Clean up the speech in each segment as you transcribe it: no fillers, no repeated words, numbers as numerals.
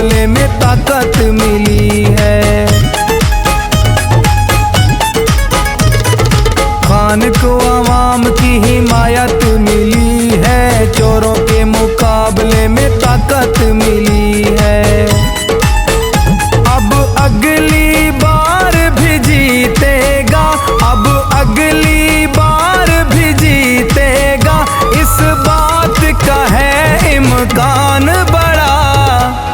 मुकाबले में ताकत मिली है। खान को अवाम की हिमायत मिली है, चोरों के मुकाबले में ताकत मिली है। अब अगली बार भी जीतेगा, अब अगली बार भी जीतेगा, इस बात का है इम्कान बड़ा।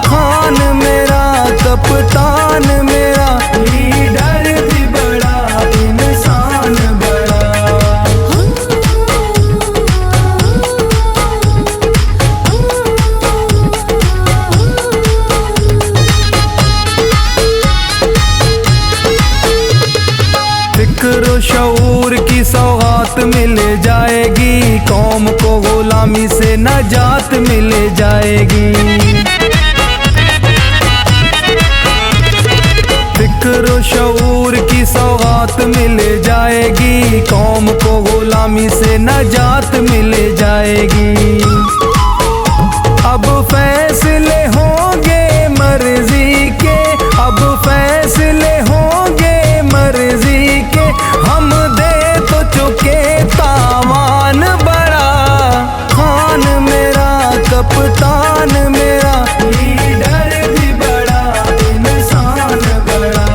खान मेरा कप्तान मेरा, लीडर भी बड़ा, इंसान बड़ा। फिक्र शऊर की सौगात मिल जाएगी, कौम को गुलामी से नजात मिल जाएगी। फिक्र शऊर की सौगात मिल जाएगी, कौम को गुलामी से नजात मिल जाएगी। अब फैसले होंगे मर्जी के, अब फैसले होंगे मर्जी के, हम दे तो चुके तावान बड़ा। खान मेरा कप्तान मेरा, लीडर भी बड़ा, इंसान बड़ा।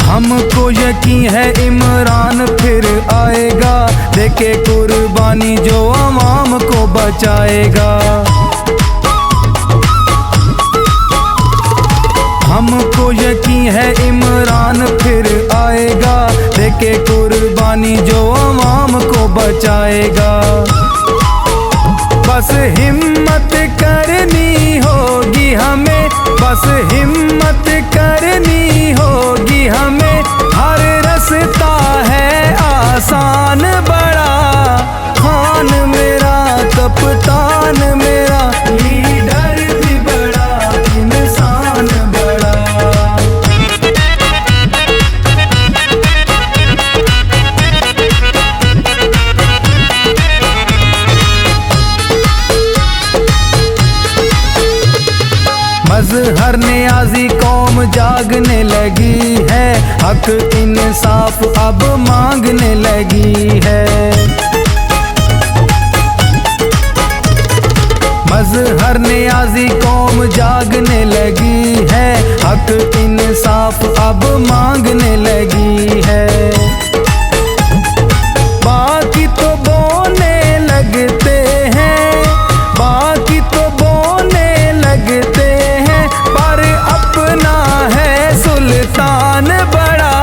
हमको यकीन है इमरान फिर आएगा, देके कुर्बानी जो अवाम को बचाएगा। हमको यकीन है इमरान फिर आएगा, देके कुर्बानी जो अवाम को बचाएगा। बस हिम्मत करनी होगी हमें, बस हिम्मत करनी होगी हमें, हर रास्ता है आसान बड़ा। खान मेरा कप्तान मेरा, लीडर भी बड़ा, इंसान बड़ा। मजहर नियाज़ी कौम जागने लगी है, हक इंसाफ अब मांगने लगी है। मजहर नियाज़ी कौम जागने लगी है, हक इंसाफ अब मांगने लगी है। बाकी तो बोने लगते हैं, बाकी तो बोने लगते हैं, पर अपना है सुल्तान बड़ा।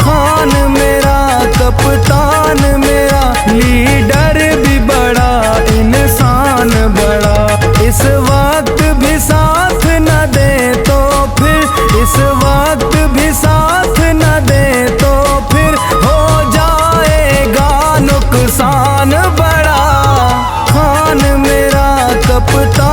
खान मेरा कप्तान मेरा, लीडर भी बड़ा, इंसान बड़ा। इस वक्त भी साथ न दे तो फिर, इस वक्त भी साथ न दे तो फिर, हो जाएगा नुकसान बड़ा। खान मेरा कप्तान